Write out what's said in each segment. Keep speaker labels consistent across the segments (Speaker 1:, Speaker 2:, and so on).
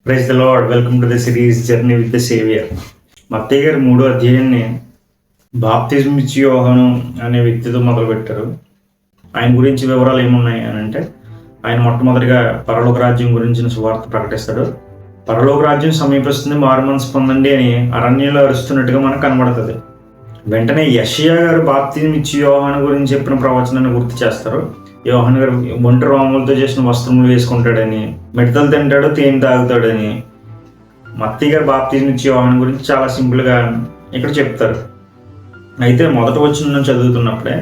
Speaker 1: Praise the lord. Welcome to the series journey with the saviour. మత్తయి గారు 3వ అధ్యాయాన్ని బాప్తిజం ఇచ్చి యోహాను అనే వ్యక్తితో మొదలుపెట్టారు. ఆయన గురించి వివరాలు ఏమున్నాయి అని అంటే, ఆయన మొట్టమొదటిగా పరలోక రాజ్యం గురించిన సువార్త ప్రకటిస్తాడు. పరలోక రాజ్యం సమీపిస్తుంది, మారు మనసు పొందండి అని అరణ్యంలో అరుస్తున్నట్టుగా మనకు కనబడుతుంది. వెంటనే యెషయా గారు బాప్తిజం ఇచ్చి యోహాను గురించి చెప్పిన ప్రవచనాన్ని గుర్తు చేస్తారు. యోహాను గారు ఒంటి రోమలతో చేసిన వస్త్రములు వేసుకుంటాడని, మిడతలు తింటాడు, తేనె తాగుతాడని. మత్తయి గారు బాప్తిజం ఇచ్చి యోహాను గురించి చాలా సింపుల్గా ఇక్కడ చెప్తారు. అయితే మొదటి వచనం చదువుతున్నప్పుడే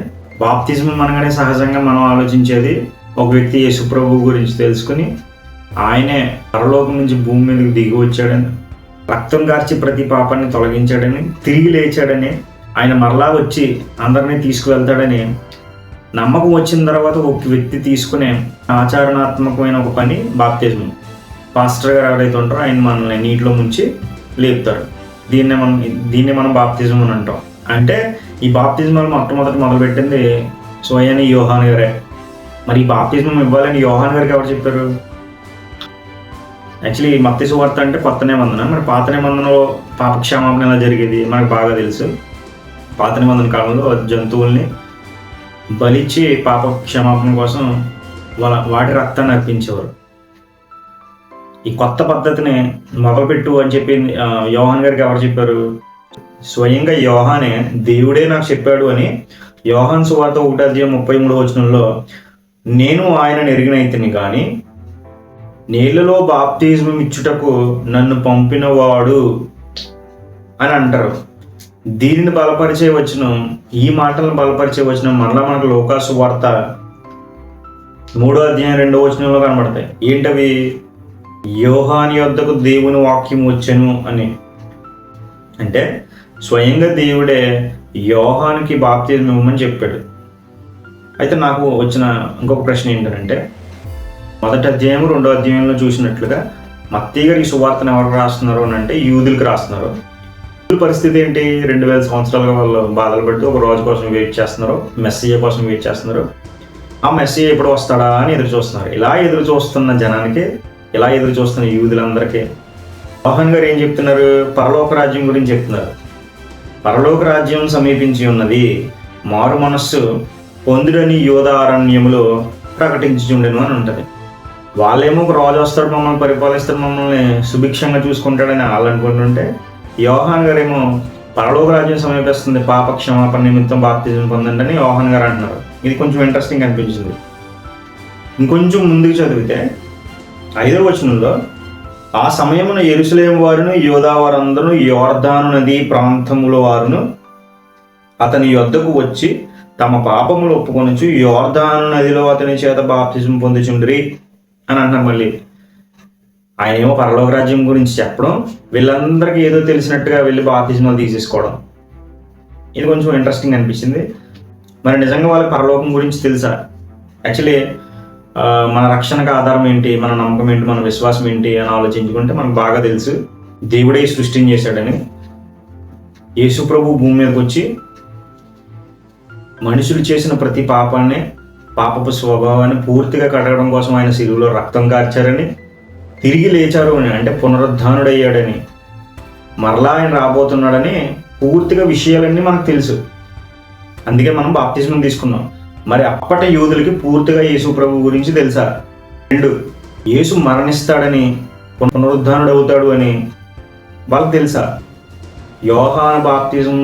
Speaker 1: బాప్తిజం అనగానే సహజంగా మనం ఆలోచించేది ఒక వ్యక్తి యేసు ప్రభువు గురించి తెలుసుకుని ఆయనే పరలోకం నుంచి భూమి మీదకి దిగి వచ్చాడని, రక్తం కార్చి ప్రతి పాపాన్ని తొలగించాడని, తిరిగి లేచాడని, ఆయన మరలా వచ్చి అందరినీ తీసుకువెళ్తాడని నమ్మకం వచ్చిన తర్వాత ఒక వ్యక్తి తీసుకునే ఆచరణాత్మకమైన ఒక పని బాప్తిజం. పాస్టర్ గారు ఎవరైతే ఉంటారో ఆయన మనల్ని నీటిలో ముంచి లేపుతాడు. దీన్నే మనం బాప్తిజం అని అంటాం. అంటే ఈ బాప్తిజం మొట్టమొదటి మొదలుపెట్టింది స్వయాన్ని యోహాను గారే. మరి ఈ బాప్తిజం ఇవ్వాలని యోహాను గారికి ఎవరు చెప్పారు? యాక్చువల్లీ మత్తయి సువార్త అంటే కొత్త నిబంధన. మరి పాత నిబంధనలో పాప క్షమాపణ ఎలా జరిగేది మనకు బాగా తెలుసు. పాత నిబంధన కాలంలో జంతువుల్ని బలిచ్చి పాప క్షమాపణ కోసం వాటి రక్తాన్ని అర్పించేవారు. ఈ కొత్త పద్ధతిని మొదలుపెట్టు అని చెప్పి యోహాన్ గారికి ఎవరు చెప్పారు? స్వయంగా యోహానే, దేవుడే నాకు చెప్పాడు అని యోహాన్ సువార్త 1:33 నేను ఆయనను ఎరిగినైతిని కానీ నీళ్లలో బాప్తిజం ఇచ్చుటకు నన్ను పంపినవాడు అని అంటారు. దీనిని బలపరిచే వచనం, ఈ మాటలను బలపరిచే వచనం మరలా మనకు లూకాసు వార్త 3:2 కనబడతాయి. ఏంటవి? యోహాను యొద్దకు దేవుని వాక్యం వచ్చెను అని. అంటే స్వయంగా దేవుడే యోహానుకి బాప్తిజం ఇవ్వమని చెప్పాడు. అయితే నాకు వచ్చిన ఇంకొక ప్రశ్న ఏంటంటే, మొదటి అధ్యాయం 2వ అధ్యాయంలో చూసినట్లుగా మత్తయి గారు ఈ సువార్తను ఎవరు రాస్తున్నారు అని అంటే యూదులకు రాస్తున్నారు. పరిస్థితి ఏంటి? 2000 సంవత్సరాలుగా వాళ్ళు బాధలు పడుతూ ఒక రోజు కోసం వెయిట్ చేస్తున్నారు, మెస్సీయ కోసం వెయిట్ చేస్తున్నారు. ఆ మెస్సీయ ఎప్పుడు వస్తాడా అని ఎదురు చూస్తున్నారు. ఇలా ఎదురు చూస్తున్న జనానికి, ఇలా ఎదురు చూస్తున్న యూదులందరికీ యోహాను గారు ఏం చెప్తున్నారు? పరలోక రాజ్యం గురించి చెప్తున్నారు. పరలోక రాజ్యం సమీపించి ఉన్నది, మారు మనస్సు పొందుడని యోధారణ్యములో ప్రకటించుచుండెను అని ఉంటుంది. వాళ్ళేమో ఒక రాజు వస్తాడు, మమ్మల్ని పరిపాలిస్తాడు, మమ్మల్ని సుభిక్షంగా చూసుకుంటాడని వాళ్ళు అనుకుంటుంటే, యోహాన్ గారేమో పరలోక రాజ్యం సమీపిస్తుంది, పాప క్షమాపణ నిమిత్తం బాప్తిజం పొందండి అని యోహాన్ గారు అంటున్నారు. ఇది కొంచెం ఇంట్రెస్టింగ్ అనిపించింది. ఇంకొంచెం ముందుకు చదివితే 5వ వచనంలో, ఆ సమయమున యెరూషలేము వారును యూదా వారందరూ యోర్దాను నది ప్రాంతముల వారును అతని యొద్దకు వచ్చి తమ పాపములు ఒప్పుకొనుచు యోర్దాను నదిలో అతని చేత బాప్తిజం పొందుచుండిరి అని అంటారు. మళ్ళీ ఆయన ఏమో పరలోక రాజ్యం గురించి చెప్పడం, వీళ్ళందరికీ ఏదో తెలిసినట్టుగా వెళ్ళి బాప్తిజమాలు తీసేసుకోవడం. ఇది కొంచెం ఇంట్రెస్టింగ్ అనిపించింది. మరి నిజంగా వాళ్ళకి పరలోకం గురించి తెలుసా? యాక్చువల్లీ మన రక్షణకు ఆధారం ఏంటి, మన నమ్మకం ఏంటి, మన విశ్వాసం ఏంటి అని ఆలోచించుకుంటే మనకు బాగా తెలుసు. దేవుడే సృష్టిని చేశాడని. యేసు ప్రభు భూమి మీదకి వచ్చి మనుషులు చేసిన ప్రతి పాపాన్ని, పాపపు స్వభావాన్ని పూర్తిగా కడగడం కోసం ఆయన శిలువలో రక్తం కార్చారని, తిరిగి లేచారు అని అంటే పునరుద్ధానుడయ్యాడని, మరలా ఆయన రాబోతున్నాడని పూర్తిగా విషయాలన్నీ మనకు తెలుసు. అందుకే మనం బాప్తిజం తీసుకున్నాం. మరి అప్పటి యూదులకి పూర్తిగా యేసు ప్రభు గురించి తెలుసా? 2, యేసు మరణిస్తాడని, పునరుద్ధానుడు అవుతాడు అని వాళ్ళకి తెలుసా? యోహాను బాప్తిజం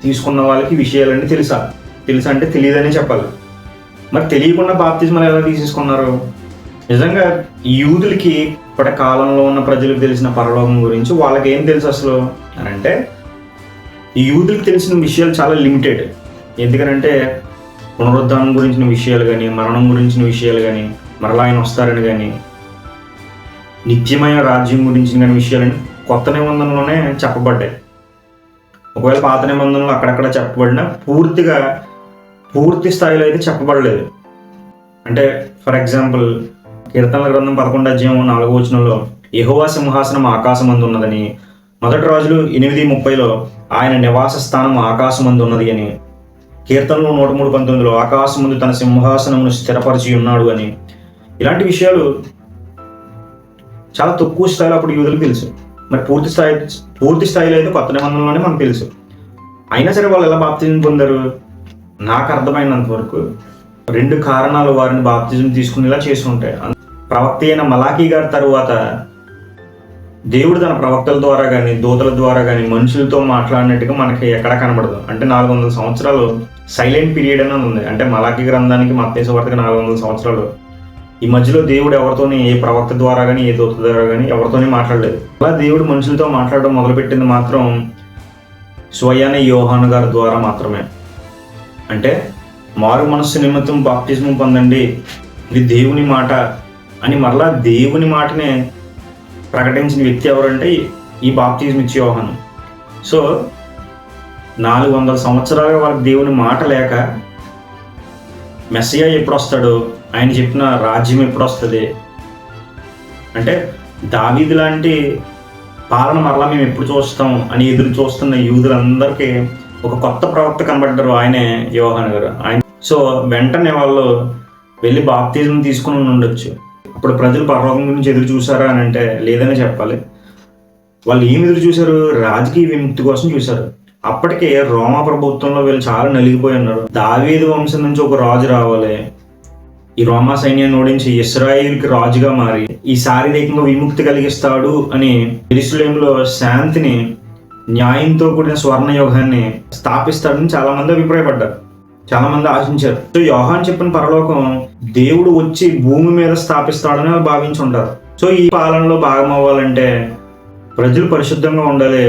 Speaker 1: తీసుకున్న వాళ్ళకి విషయాలన్నీ తెలుసా? తెలుసా అంటే తెలియదని చెప్పాలి. మరి తెలియకుండా బాప్తిజమాలు ఎలా తీసేసుకున్నారు? నిజంగా యూదులకి ఇప్పటి కాలంలో ఉన్న ప్రజలకు తెలిసిన పరలోకం గురించి వాళ్ళకి ఏం తెలుసు అసలు అని అంటే, ఈ యూదులకు తెలిసిన విషయాలు చాలా లిమిటెడ్. ఎందుకనంటే పునరుద్ధానం గురించిన విషయాలు కానీ, మరణం గురించిన విషయాలు కానీ, మరలా ఆయన వస్తారని కానీ, నిత్యమైన రాజ్యం గురించిన కానీ విషయాలని కొత్త నిబంధనలోనే చెప్పబడ్డాయి. ఒకవేళ పాత నిబంధనలు అక్కడక్కడ చెప్పబడినా పూర్తి స్థాయిలో అయితే చెప్పబడలేదు. అంటే ఫర్ ఎగ్జాంపుల్ కీర్తనల గ్రంథం 11:4 యెహోవా సింహాసనం ఆకాశమందు ఉన్నదని, 1 రాజులు 8:30 ఆయన నివాస స్థానం ఆకాశమందు ఉన్నది అని, కీర్తనలు 103:19 ఆకాశమందు తన సింహాసనమును స్థిరపరిచి ఉన్నాడు అని, ఇలాంటి విషయాలు చాలా తక్కువ స్థాయిలో అప్పుడు యూదులకు తెలుసు. మరి పూర్తి స్థాయిలో అయితే కొత్త నిబంధనలోనే మనకు తెలుసు. అయినా సరే వాళ్ళు ఎలా బాప్తిజం పొందారు? నాకు అర్థమైనంత వరకు 2 కారణాలు వారిని బాప్తిజం తీసుకునేలా చేసి ఉంటాయి. ప్రవక్త అయిన మలాకీ గారి తరువాత దేవుడు తన ప్రవక్తల ద్వారా కానీ దూతల ద్వారా కానీ మనుషులతో మాట్లాడినట్టుగా మనకి ఎక్కడా కనబడదు. అంటే 400 సంవత్సరాలు సైలెంట్ పీరియడ్ అని ఉంది. అంటే మలాకీ గ్రంథానికి మత్తయి సువార్తకి 400 సంవత్సరాలు. ఈ మధ్యలో దేవుడు ఎవరితోని ఏ ప్రవక్త ద్వారా కానీ ఏ దూత ద్వారా కానీ ఎవరితోనే మాట్లాడలేదు. అలా దేవుడు మనుషులతో మాట్లాడడం మొదలుపెట్టింది మాత్రం స్వయాన యోహాను గారి ద్వారా మాత్రమే. అంటే మారు మనస్సు నిమిత్తం బాప్తిజం పొందండి, ఇది దేవుని మాట అని మరలా దేవుని మాటనే ప్రకటించిన వ్యక్తి ఎవరంటే ఈ బాప్తిజం ఇచ్చే యోహాను. సో 400 సంవత్సరాలుగా వాళ్ళకి దేవుని మాట లేక మెస్సియా ఎప్పుడు వస్తాడు, ఆయన చెప్పిన రాజ్యం ఎప్పుడు వస్తుంది, అంటే దావీదు లాంటి పాలన మరలా మేము ఎప్పుడు చూస్తాం అని ఎదురు చూస్తున్న యూదులందరికీ ఒక కొత్త ప్రవక్త కనబడ్డారు, ఆయనే యోహాను గారు. ఆయన సో వెంటనే వాళ్ళు వెళ్ళి బాప్తిజం తీసుకుని ఉండొచ్చు. అప్పుడు ప్రజలు పరలోకం గురించి ఎదురు చూసారా అని అంటే లేదనే చెప్పాలి. వాళ్ళు ఏమి ఎదురు చూశారు? రాజకీయ విముక్తి కోసం చూశారు. అప్పటికే రోమా ప్రభుత్వంలో వీళ్ళు చాలా నలిగిపోయి ఉన్నారు. దావీదు వంశం నుంచి ఒక రాజు రావాలి, ఈ రోమా సైన్యాన్ని ఓడించి ఇశ్రాయేలుకి రాజుగా మారి ఈ శారీరకంగా విముక్తి కలిగిస్తాడు అని యెరూషలేములో శాంతిని, న్యాయంతో కూడిన స్వర్ణ యుగాన్ని స్థాపిస్తాడని చాలా మంది అభిప్రాయపడ్డారు, చాలా మంది ఆశించారు. సో యోహాను చెప్పిన పరలోకం దేవుడు వచ్చి భూమి మీద స్థాపిస్తాడని వాళ్ళు భావించి ఉంటారు. సో ఈ పాలనలో భాగం అవ్వాలంటే ప్రజలు పరిశుద్ధంగా ఉండాలి,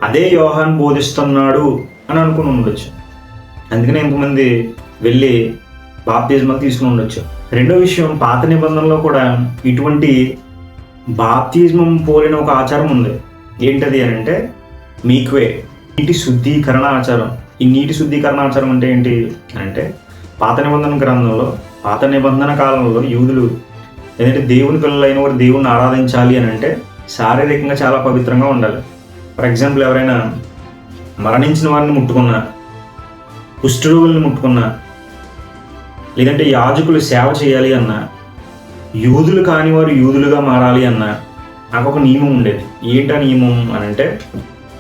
Speaker 1: అదే యోహాను బోధిస్తున్నాడు అని అనుకుని ఉండొచ్చు. అందుకనే ఇంతమంది వెళ్ళి బాప్తిజమాలు తీసుకుని ఉండొచ్చు. రెండో విషయం, పాత నిబంధనలో కూడా ఇటువంటి బాప్తిజమం పోలిన ఒక ఆచారం ఉంది. ఏంటది అని అంటే మీక్వే, నీటి శుద్ధీకరణ ఆచారం. ఈ నీటి శుద్ధీకరణ ఆచారం అంటే ఏంటి అంటే పాత నిబంధన గ్రంథంలో, పాత నిబంధన కాలంలో యూదులు ఏదంటే దేవుని పిల్లలైన వారు దేవుని ఆరాధించాలి అని అంటే శారీరకంగా చాలా పవిత్రంగా ఉండాలి. ఫర్ ఎగ్జాంపుల్, ఎవరైనా మరణించిన వారిని ముట్టుకున్నా, కుష్ఠరోగుల్ని ముట్టుకున్నా, లేదంటే యాజకులు సేవ చేయాలి అన్నా, యూదులు కాని వారు యూదులుగా మారాలి అన్నా నాకు ఒక నియమం ఉండేది. ఏంటా నియమం అని అంటే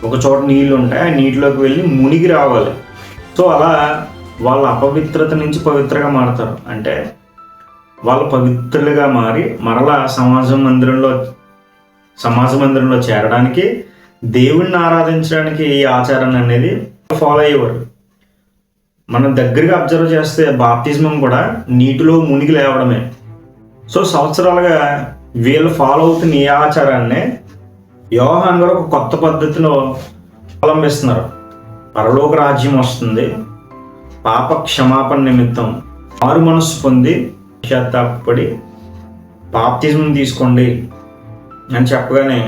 Speaker 1: ఒక చోట నీళ్ళు ఉంటాయి, ఆ నీటిలోకి వెళ్ళి మునిగి రావాలి. సో అలా వాళ్ళ అపవిత్రత నుంచి పవిత్రగా మారుతారు. అంటే వాళ్ళు పవిత్రులుగా మారి మరలా సమాజ మందిరంలో చేరడానికి, దేవుణ్ణి ఆరాధించడానికి ఈ ఆచారాన్ని అనేది ఫాలో అయ్యేవారు. మనం దగ్గరగా అబ్జర్వ్ చేస్తే బాప్తిజమం కూడా నీటిలో మునిగి లేవడమే. సో సంవత్సరాలుగా వీళ్ళు ఫాలో అవుతున్న ఈ ఆచారాన్ని యోహాను గారు ఒక కొత్త పద్ధతిలో అవలంబిస్తున్నారు. పరలోక రాజ్యం వస్తుంది, పాప క్షమాపణ నిమిత్తం మారు మనస్సు పొంది పశ్చాత్తాపడి బాప్తిజం తీసుకోండి అని చెప్పగానే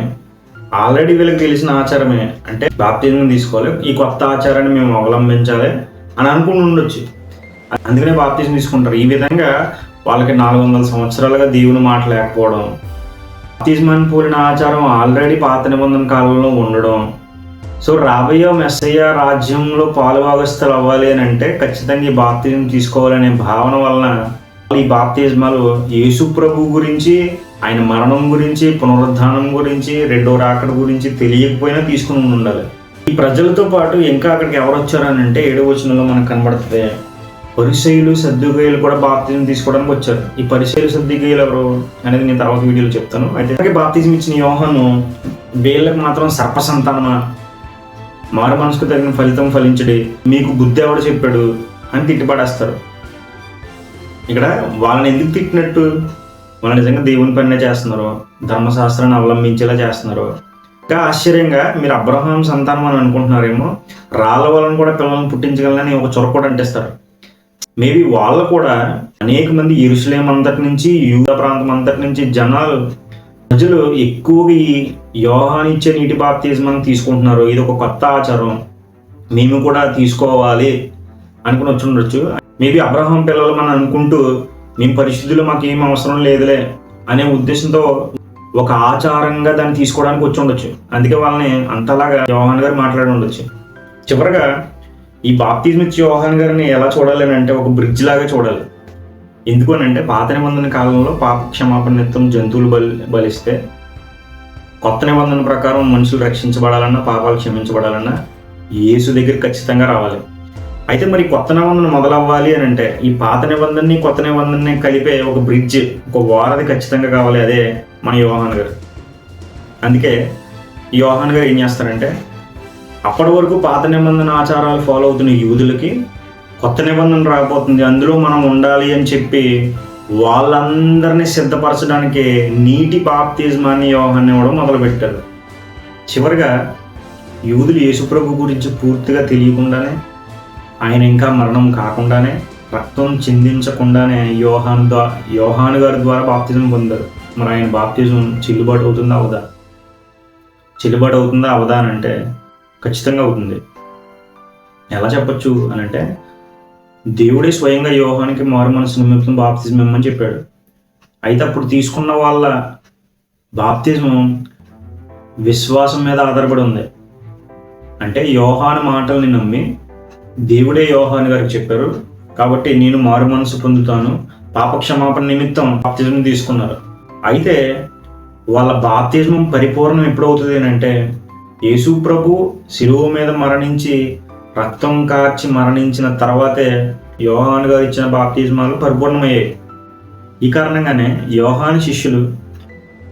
Speaker 1: ఆల్రెడీ వీళ్ళకి తెలిసిన ఆచారమే, అంటే బాప్తిజం తీసుకోవాలి, ఈ కొత్త ఆచారాన్ని మేము అవలంబించాలి అని అనుకుని ఉండొచ్చు. అందుకనే బాప్తిజం తీసుకుంటారు. ఈ విధంగా వాళ్ళకి 400 సంవత్సరాలుగా దేవుని మాట లేకపోవడం, బాప్తిజమాన్ని పోలిన ఆచారం ఆల్రెడీ పాత నిబంధన కాలంలో ఉండడం. సో రాబోయే మెస్సయ్య రాజ్యంలో పాలుభాగస్తులు అవ్వాలి అని అంటే ఖచ్చితంగా ఈ బాప్తిజం తీసుకోవాలనే భావన వలన ఈ బాప్తిజమాలు యేసు ప్రభు గురించి, ఆయన మరణం గురించి, పునరుద్ధానం గురించి, రెండో రాకడ గురించి తెలియకపోయినా తీసుకుని ఉండాలి. ఈ ప్రజలతో పాటు ఇంకా అక్కడికి ఎవరు వచ్చారని అంటే 7వ వచనంలో మనకు కనబడుతుంది, పరిసయ్యులు సద్దూకయ్యులు కూడా బాప్తిజం తీసుకోవడానికి వచ్చారు. ఈ పరిసయ్యులు సద్దూకయ్యులు ఎవరు అనేది నేను తర్వాత వీడియోలో చెప్తాను. అయితే బాప్తిజం ఇచ్చిన యోహాను వీళ్ళకి మాత్రం సర్ప సంతానమా, మారు మనసుకు తగిన ఫలితం ఫలించడి, మీకు బుద్ధి ఎవడు చెప్పాడు అని తిట్టిపడేస్తారు. ఇక్కడ వాళ్ళని ఎందుకు తిట్టినట్టు? వాళ్ళు నిజంగా దేవుని పనినే చేస్తున్నారు, ధర్మశాస్త్రాన్ని అవలంబించేలా చేస్తున్నారు. ఇంకా ఆశ్చర్యంగా మీరు అబ్రహాం సంతానం అని అనుకుంటున్నారేమో, రాళ్ళ వాళ్ళని కూడా పిల్లల్ని పుట్టించగలని ఒక చొరకోట అంటిస్తారు. మేబీ వాళ్ళు కూడా అనేక మంది యెరూషలేం అంతటి నుంచి, యూదా ప్రాంతం అంతటి నుంచి ప్రజలు ఎక్కువగా ఈ యోహాను ఇచ్చే నీటి బాప్తిజమాన్ని తీసుకుంటున్నారు, ఇది ఒక కొత్త ఆచారం, మేము కూడా తీసుకోవాలి అనుకుని వచ్చి ఉండొచ్చు. మేబీ అబ్రహాం పిల్లలు మనం అనుకుంటూ మేము పరిశుద్ధులు, మాకు ఏం అవసరం లేదులే అనే ఉద్దేశంతో ఒక ఆచారంగా దాన్ని తీసుకోవడానికి వచ్చి ఉండొచ్చు. అందుకే వాళ్ళని అంతలాగా యోహాను గారు మాట్లాడి ఉండొచ్చు. చివరగా ఈ బాప్తిజం ఇచ్చే యోహాను గారిని ఎలా చూడాలి అని అంటే ఒక బ్రిడ్జ్ లాగా చూడాలి. ఎందుకు అని అంటే పాత నిబంధన కాలంలో పాప క్షమాపణ నిమిత్తం జంతువులు బలిస్తే కొత్త నిబంధన ప్రకారం మనుషులు రక్షించబడాలన్నా, పాపాలు క్షమించబడాలన్నా యేసు దగ్గర ఖచ్చితంగా రావాలి. అయితే మరి కొత్త నిబంధన మొదలవ్వాలి అని అంటే ఈ పాత నిబంధనని కొత్త నిబంధనని కలిపే ఒక బ్రిడ్జ్, ఒక వారధి ఖచ్చితంగా కావాలి. అదే మన యోహాను గారు. అందుకే ఈ యోహాను గారు ఏం చేస్తారంటే, అప్పటి వరకు పాత నిబంధన ఆచారాలు ఫాలో అవుతున్న యూదులకి కొత్త నిబంధన రాబోతుంది, అందులో మనం ఉండాలి అని చెప్పి వాళ్ళందరినీ సిద్ధపరచడానికి నీటి బాప్తిజమాన్ని యోహాన్ని ఇవ్వడం మొదలుపెట్టారు. చివరిగా యూదులు యేసుప్రభు గురించి పూర్తిగా తెలియకుండానే, ఆయన ఇంకా మరణం కాకుండానే, రక్తం చిందించకుండానే యోహాను గారి ద్వారా బాప్తిజం పొందారు. మరి ఆయన బాప్తిజం చెల్లుబాటు అవుతుందా అవదా? చెల్లుబాటు అవుతుందా అవదా అని అంటే ఖచ్చితంగా అవుతుంది. ఎలా చెప్పచ్చు అని అంటే, దేవుడే స్వయంగా యోహానికి మారు మనసు నిమిత్తం బాప్తిజం ఇమ్మని చెప్పాడు. అయితే అప్పుడు తీసుకున్న వాళ్ళ బాప్తిజం విశ్వాసం మీద ఆధారపడి ఉంది. అంటే యోహాను మాటల్ని నమ్మి దేవుడే యోహాను గారికి చెప్పారు కాబట్టి నేను మారు మనసు పొందుతాను, పాపక్షమాపణ నిమిత్తం బాప్తిజం తీసుకున్నారు. అయితే వాళ్ళ బాప్తిజం పరిపూర్ణం ఎప్పుడవుతుంది అని అంటే, యేసు ప్రభు శిలువ మీద మరణించి రక్తం కార్చి మరణించిన తర్వాతే యోహాను గారు ఇచ్చిన బాప్తిజమాలు పరిపూర్ణమయ్యాయి. ఈ కారణంగానే యోహాను శిష్యులు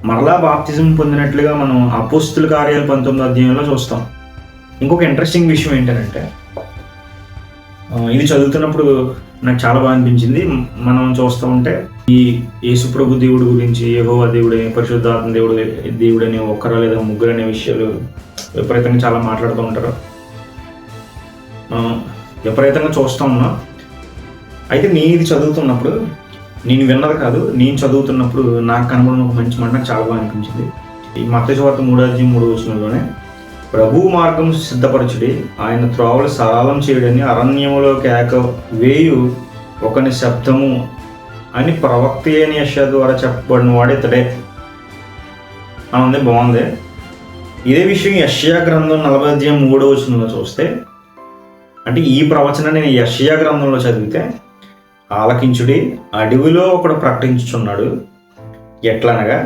Speaker 1: మరలా బాప్తిజం పొందినట్లుగా మనం అపోస్తుల కార్యాలు 19వ అధ్యాయంలో చూస్తాం. ఇంకొక ఇంట్రెస్టింగ్ విషయం ఏంటంటే, ఇది చదువుతున్నప్పుడు నాకు చాలా బాగా అనిపించింది. మనం చూస్తూ ఉంటే ఈ యేసుప్రభు దేవుడు గురించి, యెహోవా దేవుడే, పరిశుద్ధాత్మ దేవుడని ఒక్కరా లేదా ముగ్గురు అనే విషయాలు విపరీతంగా చాలా మాట్లాడుతూ ఉంటారు. విపరీతంగా చూస్తూ ఉన్నాం. అయితే నేను ఇది చదువుతున్నప్పుడు, నేను విన్నది కాదు, నేను చదువుతున్నప్పుడు నాకు కనబడిన ఒక మంచి మాట నాకు చాలా బాగా అనిపించింది. ఈ మత్తయి సువార్త 3:3 ప్రభు మార్గం సిద్ధపరచుడి, ఆయన త్రోవలు సరళం చేయడని అరణ్యములో కేక వేయు ఒకని శబ్దము అని ప్రవక్త అయిన యెషయా ద్వారా చెప్పబడిన వాడు ఇతడే. ఉంది, బాగుంది. ఇదే విషయం యెషయా గ్రంథం 40:3 చూస్తే, అంటే ఈ ప్రవచనాన్ని నేను యెషయా గ్రంథంలో చదివితే, ఆలకించుడి, అడవిలో ఒకడు ప్రకటించుచున్నాడు, ఎట్లనగా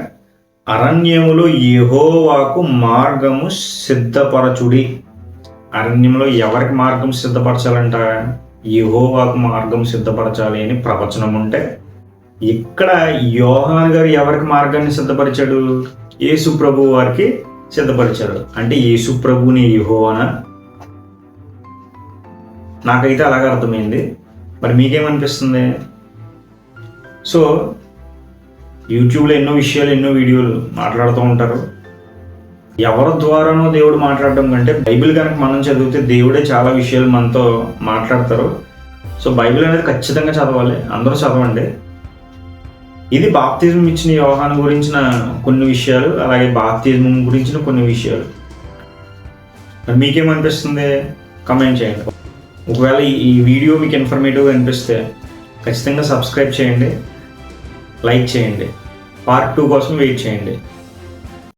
Speaker 1: అరణ్యములో యెహోవాకు మార్గము సిద్ధపరచుడి. అరణ్యంలో ఎవరికి మార్గం సిద్ధపరచాలంట? యెహోవాకు మార్గం సిద్ధపరచాలి అని ప్రవచనం ఉంటే, ఇక్కడ యోహాను గారు ఎవరికి మార్గాన్ని సిద్ధపరిచాడు? యేసు ప్రభు వారికి సిద్ధపరిచాడు. అంటే యేసు ప్రభుని యెహోవానా? నాకైతే అలాగే అర్థమైంది. మరి మీకేమనిపిస్తుంది? సో యూట్యూబ్లో ఎన్నో విషయాలు, ఎన్నో వీడియోలు మాట్లాడుతూ ఉంటారు. ఎవరి ద్వారానో దేవుడు మాట్లాడడం కంటే బైబిల్ కనుక మనం చదివితే దేవుడే చాలా విషయాలు మనతో మాట్లాడతారు. సో బైబిల్ అనేది ఖచ్చితంగా చదవాలి, అందరూ చదవండి. ఇది బాప్తిజం ఇచ్చిన యోహాను గురించిన కొన్ని విషయాలు, అలాగే బాప్తిజం గురించిన కొన్ని విషయాలు. మీకేమనిపిస్తుంది? కమెంట్ చేయండి. ఒకవేళ ఈ వీడియో మీకు ఇన్ఫర్మేటివ్గా అనిపిస్తే ఖచ్చితంగా సబ్స్క్రైబ్ చేయండి, లైక్ చేయండి. పార్ట్ 2 కోసం వెయిట్ చేయండి.